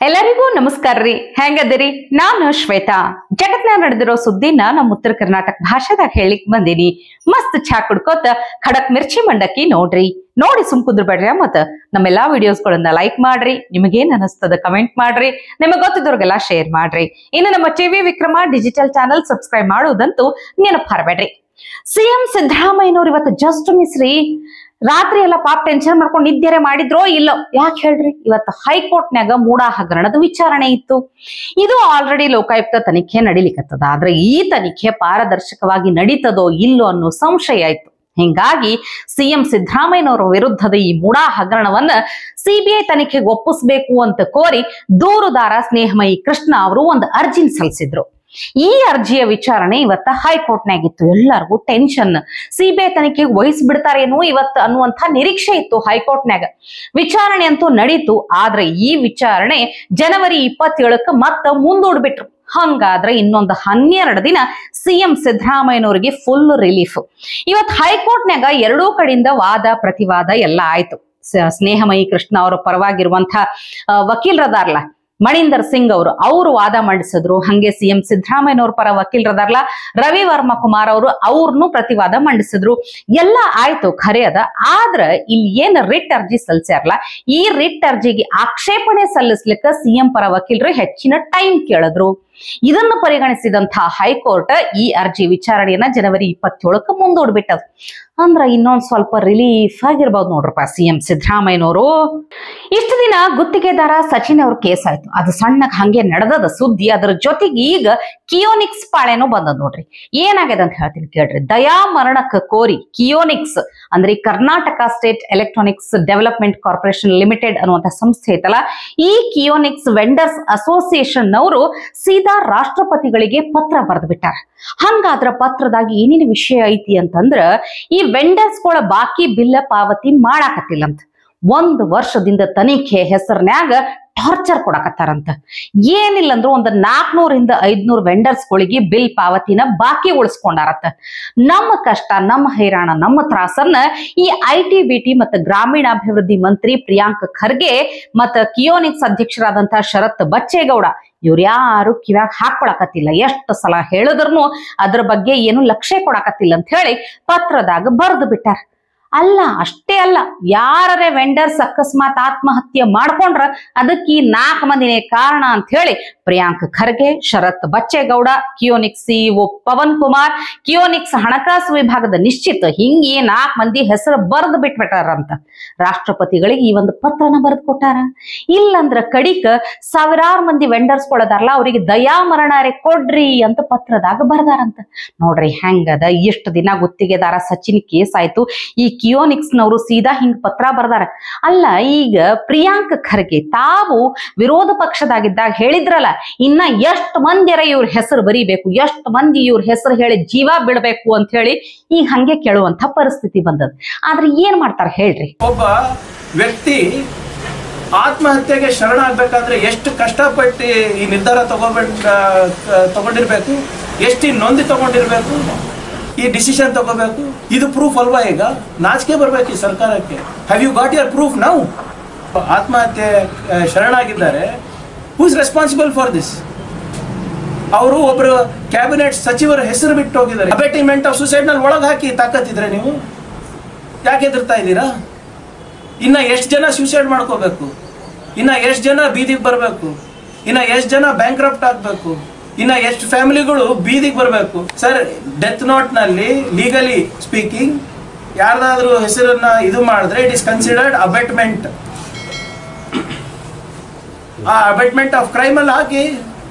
ಎಲ್ಲರಿಗೂ ನಮಸ್ಕಾರ ರೀ. ಹೆಂಗದಿರಿ? ನಾನು ಶ್ವೇತಾ. ಜಗತ್ನಾಗ ನಡೆದಿರೋ ಸುದ್ದಿನ ನಮ್ಮ ಉತ್ತರ ಕರ್ನಾಟಕ ಭಾಷೆದಾಗ ಹೇಳಿಕ್ ಬಂದೀನಿ. ಮಸ್ತ್ ಚಾ ಕುಡ್ಕೋತ ಖಡಕ್ ಮಿರ್ಚಿ ಮಂಡಕ್ಕಿ ನೋಡಿ ಸುಮ್ ಕುಂದ್ರಬೇಡ್ರಿ. ಮತ್ತ ನಮ್ಮೆಲ್ಲಾ ವಿಡಿಯೋಸ್ಗಳನ್ನ ಲೈಕ್ ಮಾಡ್ರಿ. ನಿಮಗೇನ್ ಅನಿಸ್ತದ ಕಮೆಂಟ್ ಮಾಡ್ರಿ. ನಿಮಗ್ ಗೊತ್ತಿದ್ದವ್ರಿಗೆಲ್ಲ ಶೇರ್ ಮಾಡ್ರಿ. ಇನ್ನು ನಮ್ಮ TV Vikrama digital channel subscribe ಮಾಡೋದಂತೂ ನೆನಪು ಹರಬೇಡ್ರಿ. ಸಿಎಂ ಸಿದ್ದರಾಮಯ್ಯನವ್ರು ಇವತ್ತು ಜಸ್ಟ್ ಮಿಸ್ ರೀ. ರಾತ್ರಿ ಎಲ್ಲ ಪಾಪ ಟೆನ್ಷನ್ ಮಾಡ್ಕೊಂಡು ನಿದ್ದೆ ಮಾಡಿದ್ರೋ ಇಲ್ಲೋ ಯಾಕೆ ಹೇಳ್ರಿ, ಇವತ್ತು ಹೈಕೋರ್ಟ್ನ್ಯಾಗ ಮೂಡಾ ಹಗರಣದ ವಿಚಾರಣೆ ಇತ್ತು. ಇದು ಆಲ್ರೆಡಿ ಲೋಕಾಯುಕ್ತ ತನಿಖೆ ನಡಿಲಿಕ್ಕತ್ತದ. ಆದ್ರೆ ಈ ತನಿಖೆ ಪಾರದರ್ಶಕವಾಗಿ ನಡೀತದೋ ಇಲ್ಲೋ ಅನ್ನೋ ಸಂಶಯ ಆಯ್ತು. ಹಿಂಗಾಗಿ ಸಿಎಂ ಸಿದ್ದರಾಮಯ್ಯನವರ ವಿರುದ್ಧದ ಈ ಮೂಡಾ ಹಗರಣವನ್ನ ಸಿಬಿಐ ತನಿಖೆಗೆ ಒಪ್ಪಿಸಬೇಕು ಅಂತ ಕೋರಿ ದೂರುದಾರ ಸ್ನೇಹಮಯಿ ಕೃಷ್ಣ ಅವರು ಒಂದು ಅರ್ಜಿನ ಸಲ್ಲಿಸಿದ್ರು. ಈ ಅರ್ಜಿಯ ವಿಚಾರಣೆ ಇವತ್ತ ಹೈಕೋರ್ಟ್ನಾಗಿತ್ತು. ಎಲ್ಲರಿಗೂ ಟೆನ್ಷನ್, ಸಿಬಿಐ ತನಿಖೆಗೆ ವಹಿಸ್ಬಿಡ್ತಾರೇನೋ ಇವತ್ತು ಅನ್ನುವಂಥ ನಿರೀಕ್ಷೆ ಇತ್ತು ಹೈಕೋರ್ಟ್ನಾಗ. ವಿಚಾರಣೆ ಅಂತೂ ನಡೀತು. ಆದ್ರೆ ಈ ವಿಚಾರಣೆ ಜನವರಿ 27ಕ್ಕೆ ಮತ್ತ ಮುಂದೂಡ್ಬಿಟ್ರು. ಹಂಗಾದ್ರೆ ಇನ್ನೊಂದು 12 ದಿನ ಸಿಎಂ ಸಿದ್ದರಾಮಯ್ಯನವರಿಗೆ ಫುಲ್ ರಿಲೀಫ್. ಇವತ್ತು ಹೈಕೋರ್ಟ್ನಾಗ ಎರಡೂ ಕಡೆಯಿಂದ ವಾದ ಪ್ರತಿವಾದ ಎಲ್ಲ ಆಯ್ತು. ಸ್ನೇಹಮಯಿ ಕೃಷ್ಣ ಅವರ ಪರವಾಗಿರುವಂತ ವಕೀಲರದಾರ್ಲ ಮಣಿಂದರ್ ಸಿಂಗ್ ಅವರು ವಾದ ಮಂಡಿಸಿದ್ರು. ಹಂಗೆ ಸಿಎಂ ಸಿದ್ದರಾಮಯ್ಯನವ್ರ ಪರ ವಕೀಲರದಾರ್ಲ ರವಿ ವರ್ಮ ಕುಮಾರ್ ಅವ್ರನ್ನು ಪ್ರತಿವಾದ ಮಂಡಿಸಿದ್ರು. ಎಲ್ಲ ಆಯ್ತು, ಖರೆ ಅದ. ಆದ್ರ ಇಲ್ಲಿ ಏನ್ ರಿಟ್ ಅರ್ಜಿ ಸಲ್ಲಿಸ್ಯಾರಲ್ಲ, ಈ ರಿಟ್ ಅರ್ಜಿಗೆ ಆಕ್ಷೇಪಣೆ ಸಲ್ಲಿಸ್ಲಿಕ್ಕ ಸಿಎಂ ಪರ ವಕೀಲರು ಹೆಚ್ಚಿನ ಟೈಮ್ ಕೇಳಿದ್ರು. ಇದನ್ನು ಪರಿಗಣಿಸಿದಂತ ಹೈಕೋರ್ಟ್ ಈ ಅರ್ಜಿ ವಿಚಾರಣೆಯನ್ನ ಜನವರಿ 27ಕ್ಕೆ ಮುಂದೂಡ್ಬಿಟ್ಟದು. ಅಂದ್ರ ಇನ್ನೊಂದ್ ಸ್ವಲ್ಪ ರಿಲೀಫ್ ಆಗಿರ್ಬೋದು ನೋಡ್ರಪ್ಪ ಸಿಎಂ ಸಿದ್ದರಾಮಯ್ಯನವರು. ಇಷ್ಟು ದಿನ ಗುತ್ತಿಗೆದಾರ ಸಚಿನ್ ಅವ್ರ ಕೇಸ್ ಆಯ್ತು, ಅದು ಸಣ್ಣಗ್ ಹಂಗೆ ನಡೆದದ ಸುದ್ದಿ. ಅದ್ರ ಜೊತೆಗೆ ಈಗ ಕಿಯೋನಿಕ್ಸ್ ಪಾಳೆನೂ ಬಂದದ್ ನೋಡ್ರಿ. ಏನಾಗ್ಯದ ಅಂತ ಹೇಳ್ತೀನಿ ಕೇಳ್ರಿ. ದಯಾ ಮರಣಕ್ಕೆ ಕೋರಿ ಕಿಯೋನಿಕ್ಸ್ ಅಂದ್ರೆ Karnataka state electronics development corporation limited ಅನ್ನುವಂತ ಸಂಸ್ಥೆ ಐತಲ್ಲ, ಈ ಕಿಯೋನಿಕ್ಸ್ ವೆಂಡರ್ಸ್ ಅಸೋಸಿಯೇಷನ್ ಅವರು ಸೀದಾ ರಾಷ್ಟ್ರಪತಿಗಳಿಗೆ ಪತ್ರ ಬರೆದು ಬಿಟ್ಟಾರ. ಹಂಗಾದ್ರ ಪತ್ರದಾಗ ಏನೇನು ವಿಷಯ ಐತಿ ಅಂತಂದ್ರ, ಈ ವೆಂಡರ್ಸ್ಗಳ ಬಾಕಿ ಬಿಲ್ಲ ಪಾವತಿ ಮಾಡಾಕತ್ತಿಲ್ಲಂತ. 1 ವರ್ಷದಿಂದ ತನಿಖೆ ಹೆಸರಿನ್ಯಾಗ ಟಾರ್ಚರ್ ಕೊಡಕತ್ತಾರಂತ. ಏನಿಲ್ಲ ಅಂದ್ರೂ ಒಂದು 400ರಿಂದ 500 ವೆಂಡರ್ಸ್ಗಳಿಗೆ ಬಿಲ್ ಪಾವತಿನ ಬಾಕಿ ಉಳಿಸ್ಕೊಂಡಾರತ್ತ. ನಮ್ಮ ಕಷ್ಟ, ನಮ್ಮ ಹೈರಾಣ, ನಮ್ಮ ತ್ರಾಸನ್ನ ಈ ITBT ಮತ್ತು ಗ್ರಾಮೀಣಾಭಿವೃದ್ಧಿ ಮಂತ್ರಿ ಪ್ರಿಯಾಂಕ್ ಖರ್ಗೆ ಮತ್ತ ಕಿಯೋನಿಕ್ಸ್ ಅಧ್ಯಕ್ಷರಾದಂತಹ ಶರತ್ ಬಚ್ಚೇಗೌಡ ಇವ್ರು ಯಾರು ಕಿವ್ಯಾಗ ಹಾಕೊಳಕತ್ತಿಲ್ಲ. ಎಷ್ಟು ಸಲ ಹೇಳಿದ್ರೂ ಅದ್ರ ಬಗ್ಗೆ ಏನು ಲಕ್ಷ್ಯ ಕೊಡಕತ್ತಿಲ್ಲ ಅಂತ ಹೇಳಿ ಪತ್ರದಾಗ ಬರೆದು ಬಿಟ್ಟಾರ. ಅಲ್ಲ, ಅಷ್ಟೇ ಅಲ್ಲ, ಯಾರೇ ವೆಂಡರ್ಸ್ ಅಕಸ್ಮಾತ್ ಆತ್ಮಹತ್ಯೆ ಮಾಡ್ಕೊಂಡ್ರ ಅದಕ್ಕೆ ಈ 4 ಮಂದಿನೇ ಕಾರಣ ಅಂತ ಹೇಳಿ ಪ್ರಿಯಾಂಕ್ ಖರ್ಗೆ, ಶರತ್ ಬಚ್ಚೇಗೌಡ, ಕಿಯೋನಿಕ್ಸ್ ಸಿಇಒ ಪವನ್ ಕುಮಾರ್, ಕಿಯೋನಿಕ್ಸ್ ಹಣಕಾಸು ವಿಭಾಗದ ನಿಶ್ಚಿತ್, ಹಿಂಗೆ 4 ಮಂದಿ ಹೆಸರು ಬರೆದು ಬಿಟ್ಬಿಟ್ಟಾರಂತ. ರಾಷ್ಟ್ರಪತಿಗಳಿಗೆ ಈ ಒಂದು ಪತ್ರನ ಬರೆದು ಕೊಟ್ಟಾರ. ಇಲ್ಲಂದ್ರ ಕಡಿಕ ಸಾವಿರಾರು ಮಂದಿ ವೆಂಡರ್ಸ್ ಕೊಡದಾರಲ್ಲ, ಅವರಿಗೆ ದಯಾ ಮರಣಾರೆ ಕೊಡ್ರಿ ಅಂತ ಪತ್ರದಾಗ ಬರ್ದಾರಂತ. ನೋಡ್ರಿ ಹೆಂಗದ. ಇಷ್ಟು ದಿನ ಗುತ್ತಿಗೆದಾರ ಸಚಿನ್ ಕೇಸ್ ಆಯ್ತು, ಈ ಕಿಯೋನಿಕ್ಸ್ ನವರು ಸೀದಾ ಹಿಂಗ್ ಪತ್ರ ಬರ್ದಾರ. ಅಲ್ಲ, ಈಗ ಪ್ರಿಯಾಂಕ್ ಖರ್ಗೆ ತಾವು ವಿರೋಧ ಪಕ್ಷದಾಗಿದ್ದಾಗ ಹೇಳಿದ್ರಲ್ಲ, ಇನ್ನ ಎಷ್ಟು ಮಂದಿರ ಇವ್ರ ಹೆಸರು ಬರೀಬೇಕು, ಎಷ್ಟು ಮಂದಿ ಇವ್ರ ಹೆಸರು ಹೇಳಿ ಜೀವ ಬಿಡಬೇಕು ಅಂತ ಹೇಳಿ ಈಗ ಹಂಗೆ ಕೇಳುವಂತ ಪರಿಸ್ಥಿತಿ ಬಂದದ. ಆದ್ರೆ ಏನ್ ಮಾಡ್ತಾರ ಹೇಳ್ರಿ. ಒಬ್ಬ ವ್ಯಕ್ತಿ ಆತ್ಮಹತ್ಯೆಗೆ ಶರಣಾಗಬೇಕಾದ್ರೆ ಎಷ್ಟು ಕಷ್ಟಪಟ್ಟು ಈ ನಿರ್ಧಾರ ತಗೊಂಡಿರ್ಬೇಕು, ಎಷ್ಟು ನೊಂದಿ ತಗೊಂಡಿರ್ಬೇಕು, ಈ ಡಿಸಿಷನ್ ತಗೋಬೇಕು. ಇದು ಪ್ರೂಫ್ ಅಲ್ವಾ? ಈಗ ನಾಚಿಕೆ ಬರ್ಬೇಕು ಈ ಸರ್ಕಾರಕ್ಕೆ. Have you got your proof now? ಆತ್ಮಹತ್ಯೆ ಶರಣಾಗಿದ್ದಾರೆ. Who is responsible for this? ಅವರು ಒಬ್ಬರು ಕ್ಯಾಬಿನೆಟ್ ಸಚಿವರ ಹೆಸರು ಬಿಟ್ಟು ಹೋಗಿದ್ದಾರೆ. ಅಬೆಟಿಂಗ್ಮೆಂಟ್ ಆಫ್ ಸುಸೈಡ್ ನಲ್ಲಿ ಒಳಗೆ ಹಾಕಿ ತಾಕತ್ತಿದ್ರೆ ನೀವು ಯಾಕೆ ಎದುರ್ತಾ ಇದ್ದೀರಾ? ಇನ್ನ ಎಷ್ಟು ಜನ ಸೂಸೈಡ್ ಮಾಡ್ಕೋಬೇಕು? ಇನ್ನ ಎಷ್ಟು ಜನ ಬೀದಿಗೆ ಬರಬೇಕು? ಇನ್ನ ಎಷ್ಟು ಜನ ಬ್ಯಾಂಕ್ರಪ್ಟ್ ಆಗ್ಬೇಕು? ಇನ್ನ ಎಷ್ಟು ಫ್ಯಾಮಿಲಿಗಳು ಬೀದಿಗೆ ಬರಬೇಕು? ಸರ್, ಡೆತ್ ನೋಟ್ ನಲ್ಲಿ ಲೀಗಲಿ ಸ್ಪೀಕಿಂಗ್ ಯಾರ್ದಾದ್ರೂ ಹೆಸರನ್ನ ಇದು ಮಾಡಿದ್ರೆ ಇಟ್ ಇಸ್ ಕನ್ಸಿಡರ್ಡ್ ಅಬೆಟ್ಮೆಂಟ್. ಆ ಅಬೆಟ್ಮೆಂಟ್ ಆಫ್ ಕ್ರೈಮ್ ಅಲ್ಲಿ ಹಾಕಿ,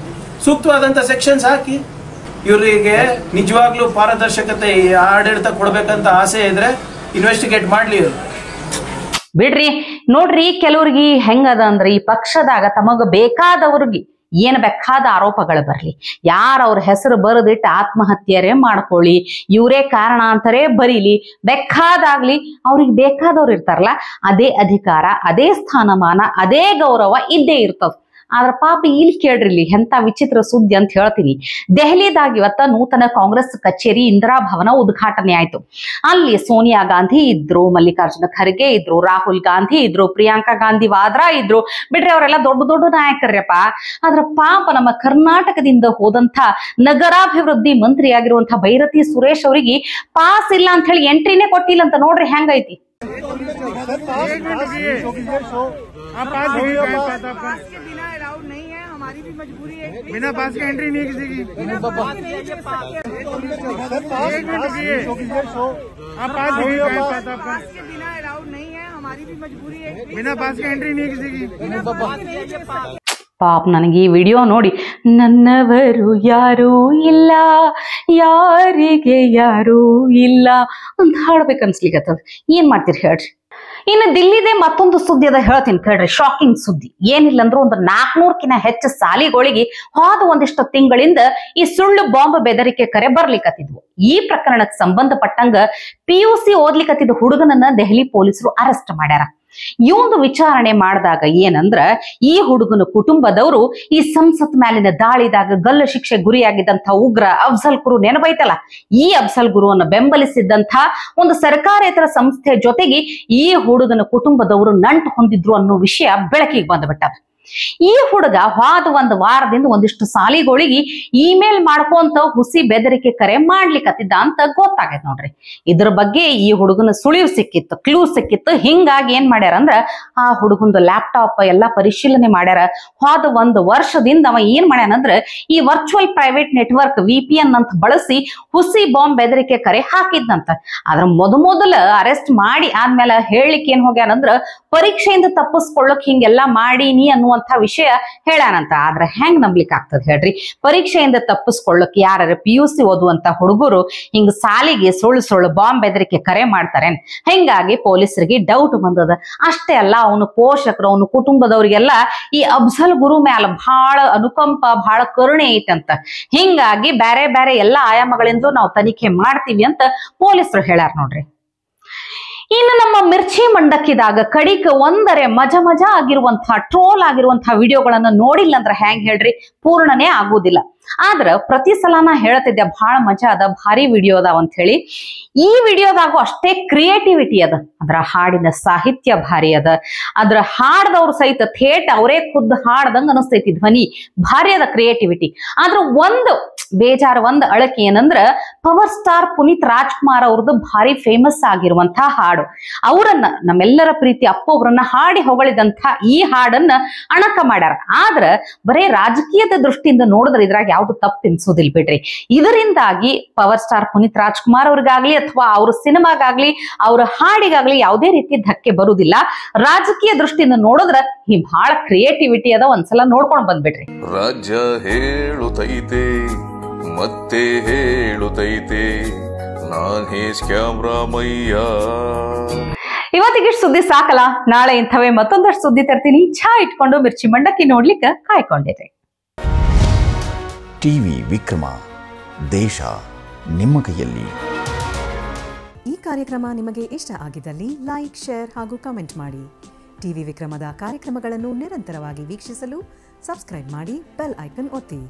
ಸೂಕ್ತವಾದಂತ ಸೆಕ್ಷನ್ಸ್ ಹಾಕಿ. ಇವರಿಗೆ ನಿಜವಾಗ್ಲೂ ಪಾರದರ್ಶಕತೆ ಆಡಳಿತ ಕೊಡ್ಬೇಕಂತ ಆಸೆ ಇದ್ರೆ ಇನ್ವೆಸ್ಟಿಗೇಟ್ ಮಾಡ್ಲಿ ಇವರು. ಬಿಡ್ರಿ. ನೋಡ್ರಿ, ಕೆಲವ್ರಿಗೆ ಹೆಂಗದ ಅಂದ್ರೆ ಈ ಪಕ್ಷದಾಗ ತಮಗ ಬೇಕಾದವ್ರಿಗೆ ಏನ್ ಬೇಕಾದ ಆರೋಪಗಳು ಬರ್ಲಿ, ಯಾರ ಅವ್ರ ಹೆಸರು ಬರೆದಿಟ್ಟು ಆತ್ಮಹತ್ಯೆರೇ ಮಾಡ್ಕೊಳ್ಳಿ, ಇವರೇ ಕಾರಣ ಅಂತಾರೆ ಬರೀಲಿ, ಬೇಕಾದಾಗ್ಲಿ, ಅವ್ರಿಗೆ ಬೇಕಾದವ್ರು ಇರ್ತಾರಲ್ಲ, ಅದೇ ಅಧಿಕಾರ, ಅದೇ ಸ್ಥಾನಮಾನ, ಅದೇ ಗೌರವ ಇದ್ದೇ ಇರ್ತದ. ಆದ್ರ ಪಾಪ ಇಲ್ಲಿ ಕೇಳ್ರಿ ಎಂತ ವಿಚಿತ್ರ ಸುದ್ದಿ ಅಂತ ಹೇಳ್ತೀನಿ. ದೆಹಲಿದಾಗ ಇವತ್ತ ನೂತನ ಕಾಂಗ್ರೆಸ್ ಕಚೇರಿ ಇಂದಿರಾ ಭವನ ಉದ್ಘಾಟನೆ ಆಯ್ತು. ಅಲ್ಲಿ ಸೋನಿಯಾ ಗಾಂಧಿ ಇದ್ರು, ಮಲ್ಲಿಕಾರ್ಜುನ ಖರ್ಗೆ ಇದ್ರು, ರಾಹುಲ್ ಗಾಂಧಿ ಇದ್ರು, ಪ್ರಿಯಾಂಕಾ ಗಾಂಧಿ ವಾದ್ರಾ ಇದ್ರು. ಬಿಡ್ರಿ ಅವರೆಲ್ಲ ದೊಡ್ಡ ದೊಡ್ಡ ನಾಯಕರ್ಯಪ್ಪ. ಆದ್ರ ಪಾಪ ನಮ್ಮ ಕರ್ನಾಟಕದಿಂದ ಹೋದಂತ ನಗರಾಭಿವೃದ್ಧಿ ಮಂತ್ರಿ ಆಗಿರುವಂತಹ ಬೈರತಿ ಸುರೇಶ್ ಅವರಿಗೆ ಪಾಸ್ ಇಲ್ಲ ಅಂತ ಹೇಳಿ ಎಂಟ್ರಿನೇ ಕೊಟ್ಟಿಲ್ಲ ಅಂತ ನೋಡ್ರಿ ಹೆಂಗೈತಿ. बिना पास के एंट्री नहीं किसी की। आप पास के बिना अलाउड नहीं है, हमारी भी मजबूरी है। बिना पास के एंट्री नहीं किसी की। ಪಾಪ ನನಗೆ ಈ ವಿಡಿಯೋ ನೋಡಿ ನನ್ನವರು ಯಾರೂ ಇಲ್ಲ, ಯಾರಿಗೆ ಯಾರೂ ಇಲ್ಲ ಅಂತ ಹಾಡ್ಬೇಕು ಅನ್ಸ್ಲಿಕ್ಕತ್ತದ. ಏನ್ ಮಾಡ್ತೀರಿ ಹೇಳ್ರಿ. ಇನ್ನು ದಿಲ್ಲಿದೇ ಮತ್ತೊಂದು ಸುದ್ದಿ ಅದ ಹೇಳ್ತೀನಿ ಕೇಳ್ರಿ. ಶಾಕಿಂಗ್ ಸುದ್ದಿ. ಏನಿಲ್ಲ ಅಂದ್ರೂ ಒಂದು 400ಕ್ಕಿಂತ ಹೆಚ್ಚು ಸಾಲಿಗಳಿಗೆ ಹೋದ ಒಂದಿಷ್ಟು ತಿಂಗಳಿಂದ ಈ ಸುಳ್ಳು ಬಾಂಬ್ ಬೆದರಿಕೆ ಕರೆ ಬರ್ಲಿಕ್ಕತ್ತಿದ್ವು. ಈ ಪ್ರಕರಣಕ್ಕೆ ಸಂಬಂಧಪಟ್ಟಂಗ PUC ಓದ್ಲಿಕ್ಕತ್ತಿದ್ದ ಹುಡುಗನನ್ನ ದೆಹಲಿ ಪೊಲೀಸರು ಅರೆಸ್ಟ್ ಮಾಡ್ಯಾರ. ಈ ಒಂದು ವಿಚಾರಣೆ ಮಾಡಿದಾಗ ಏನಂದ್ರ, ಈ ಹುಡುಗನ ಕುಟುಂಬದವರು ಈ ಸಂಸತ್ ಮೇಲಿನ ದಾಳಿದಾಗ ಗಲ್ಲು ಶಿಕ್ಷೆ ಗುರಿಯಾಗಿದ್ದಂತ ಉಗ್ರ ಅಫ್ಜಲ್ ಗುರು ನೆನಪೈತಲ್ಲ, ಈ ಅಫ್ಜಲ್ ಗುರುವನ್ನು ಬೆಂಬಲಿಸಿದ್ದಂತ ಒಂದು ಸರ್ಕಾರೇತರ ಸಂಸ್ಥೆ ಜೊತೆಗೆ ಈ ಹುಡುಗನ ಕುಟುಂಬದವರು ನಂಟು ಹೊಂದಿದ್ರು ಅನ್ನೋ ವಿಷಯ ಬೆಳಕಿಗೆ ಬಂದ್ಬಿಟ್ಟದ. ಈ ಹುಡುಗ ಹೋದ ಒಂದು ವಾರದಿಂದ ಒಂದಿಷ್ಟು ಸಾಲಿಗಳಿಗೆ ಇಮೇಲ್ ಮಾಡ್ಕೊಂತ ಹುಸಿ ಬೆದರಿಕೆ ಕರೆ ಮಾಡ್ಲಿಕ್ಕತ್ತಿದ್ದ ಅಂತ ಗೊತ್ತಾಗೈತ್ ನೋಡ್ರಿ. ಇದ್ರ ಬಗ್ಗೆ ಈ ಹುಡುಗನ ಸುಳಿವು ಸಿಕ್ಕಿತ್ತು, ಕ್ಲೂ ಸಿಕ್ಕಿತ್ತು. ಹಿಂಗಾಗಿ ಏನ್ ಮಾಡ್ಯಾರ ಅಂದ್ರ ಆ ಹುಡುಗಂದು ಲ್ಯಾಪ್ಟಾಪ್ ಎಲ್ಲಾ ಪರಿಶೀಲನೆ ಮಾಡ್ಯಾರ. ಹೋದ ಒಂದು ವರ್ಷದಿಂದ ಅವ ಏನ್ ಮಾಡ್ಯಾನಂದ್ರ ಈ ವರ್ಚುವಲ್ ಪ್ರೈವೇಟ್ ನೆಟ್ವರ್ಕ್ VPN ಅಂತ ಬಳಸಿ ಹುಸಿ ಬಾಂಬ್ ಬೆದರಿಕೆ ಕರೆ ಹಾಕಿದ್ನಂತ. ಅದ್ರ ಮೊದಲ ಅರೆಸ್ಟ್ ಮಾಡಿ ಆದ್ಮೇಲೆ ಹೇಳಲಿಕ್ಕೆ ಏನ್ ಹೋಗ್ಯಾನಂದ್ರ ಪರೀಕ್ಷೆಯಿಂದ ತಪ್ಪಿಸ್ಕೊಳ್ಳಕ್ ಹಿಂಗೆಲ್ಲಾ ಮಾಡೀನಿ ಅನ್ನುವಂತ ವಿಷಯ ಹೇಳಾನಂತ. ಆದ್ರೆ ಹೆಂಗ್ ನಂಬ್ಲಿಕ್ ಆಗ್ತದ ಹೇಳ್ರಿ. ಪರೀಕ್ಷೆಯಿಂದ ತಪ್ಪಿಸ್ಕೊಳ್ಳಕ್ ಯಾರ PUC ಓದುವಂತ ಹುಡುಗರು ಹಿಂಗ ಸಾಲಿಗೆ ಸುಳ್ಳು ಬಾಂಬ್ ಬೆದರಿಕೆ ಕರೆ ಮಾಡ್ತಾರೇನ್? ಹಿಂಗಾಗಿ ಪೊಲೀಸರಿಗೆ ಡೌಟ್ ಬಂದದ. ಅಷ್ಟೇ ಅಲ್ಲ, ಅವನು ಪೋಷಕರು, ಅವನು ಕುಟುಂಬದವ್ರಿಗೆಲ್ಲ ಈ ಅಫ್ಜಲ್ ಗುರು ಮ್ಯಾಲ ಬಹಳ ಅನುಕಂಪ, ಬಹಳ ಕರುಣೆ ಐತಂತ. ಹಿಂಗಾಗಿ ಬೇರೆ ಬೇರೆ ಎಲ್ಲಾ ಆಯಾಮಗಳಿಂದ ನಾವು ತನಿಖೆ ಮಾಡ್ತೀವಿ ಅಂತ ಪೊಲೀಸರು ಹೇಳ್ಯಾರ ನೋಡ್ರಿ. ಇನ್ನು ನಮ್ಮ ಮಿರ್ಚಿ ಮಂಡಕ್ಕಿದಾಗ ಕಡಿಕ ಒಂದರೆ ಮಜಾ ಆಗಿರುವಂತಹ ಟ್ರೋಲ್ ಆಗಿರುವಂತಹ ವಿಡಿಯೋಗಳನ್ನ ನೋಡಿಲ್ಲ ಅಂದ್ರ ಹೆಂಗ್ ಹೇಳ್ರಿ, ಪೂರ್ಣನೇ ಆಗುದಿಲ್ಲ. ಆದ್ರ ಪ್ರತಿ ಸಲ ನಾ ಹೇಳ್ತಿದ್ದೆ ಬಹಳ ಮಜಾ ಅದ, ಭಾರಿ ವಿಡಿಯೋ ಅದಾವ ಅಂತ ಹೇಳಿ. ಈ ವಿಡಿಯೋದಾಗೂ ಅಷ್ಟೇ ಕ್ರಿಯೇಟಿವಿಟಿ ಅದ. ಅದ್ರ ಹಾಡಿನ ಸಾಹಿತ್ಯ ಭಾರಿ ಅದ. ಅದ್ರ ಹಾಡ್ದವ್ರು ಸಹಿತ ಥೇಟ್ ಅವರೇ ಖುದ್ದು ಹಾಡ್ದಂಗ ಅನಿಸ್ತೈತಿ. ಧ್ವನಿ ಭಾರಿ ಅದ, ಕ್ರಿಯೇಟಿವಿಟಿ. ಆದ್ರ ಒಂದು ಬೇಜಾರು, ಒಂದು ಅಳಕೆ ಏನಂದ್ರ ಪವರ್ ಸ್ಟಾರ್ ಪುನೀತ್ ರಾಜ್ಕುಮಾರ್ ಅವ್ರದ್ದು ಭಾರಿ ಫೇಮಸ್ ಆಗಿರುವಂತಹ ಹಾಡು. ಅವರನ್ನ ನಮ್ಮೆಲ್ಲರ ಪ್ರೀತಿ ಅಪ್ಪು ಅವರನ್ನ ಹಾಡಿ ಹೊಗಳಿದಂತ ಈ ಹಾಡನ್ನ ಅಣಕ ಮಾಡ್ಯಾರ. ಆದ್ರ ಬರೇ ರಾಜಕೀಯದ ದೃಷ್ಟಿಯಿಂದ ನೋಡಿದ್ರೆ ಇದ್ರಾಗ ಯಾವ್ದು ತಪ್ಪು ಎನ್ಸೋದಿಲ್ ಬಿಡ್ರಿ. ಇದರಿಂದಾಗಿ ಪವರ್ ಸ್ಟಾರ್ ಪುನೀತ್ ರಾಜ್ಕುಮಾರ್ ಅವ್ರಿಗಾಗ್ಲಿ ಅಥವಾ ಅವ್ರ ಸಿನಿಮಾಗಾಗ್ಲಿ ಅವ್ರ ಹಾಡಿಗಾಗ್ಲಿ ಯಾವುದೇ ರೀತಿ ಧಕ್ಕೆ ಬರುವುದಿಲ್ಲ. ರಾಜಕೀಯ ದೃಷ್ಟಿಯಿಂದ ನೋಡಿದ್ರ ಈ ಬಹಳ ಕ್ರಿಯೇಟಿವಿಟಿ ಅದ. ಒಂದ್ಸಲ ನೋಡ್ಕೊಂಡ್ ಬಂದ್ಬಿಡ್ರಿ. ರಾಜ್ಯ ಹೇಳುತ್ತೈತೆ ಮತ್ತೆ ಹೇಳುತ್ತೈತೆ ನಾನೇ ಕ್ಯಾಮ್ರಾಮಯ್ಯ. ಇವತ್ತಿಗೆ ಸುದ್ದಿ ಸಾಕಲ್ಲ, ನಾಳೆ ಇಂಥವೇ ಮತ್ತೊಂದಷ್ಟು ಸುದ್ದಿ ತರ್ತೀನಿ. ಚಾ ಇಟ್ಕೊಂಡು ಮಿರ್ಚಿ ಮಂಡಕ್ಕಿ ನೋಡ್ಲಿಕ್ಕೆ ಕಾಯ್ಕೊಂಡಿರಿ. ಟಿವಿ ವಿಕ್ರಮ, ದೇಶ ನಿಮ್ಮ ಕೈಯಲ್ಲಿ. ಈ ಕಾರ್ಯಕ್ರಮ ನಿಮಗೆ ಇಷ್ಟ ಆಗಿದ್ದಲ್ಲಿ ಲೈಕ್, ಶೇರ್ ಹಾಗೂ ಕಮೆಂಟ್ ಮಾಡಿ. ಟಿವಿ ವಿಕ್ರಮದ ಕಾರ್ಯಕ್ರಮಗಳನ್ನು ನಿರಂತರವಾಗಿ ವೀಕ್ಷಿಸಲು ಸಬ್ಸ್ಕ್ರೈಬ್ ಮಾಡಿ, ಬೆಲ್ ಐಕನ್ ಒತ್ತಿ.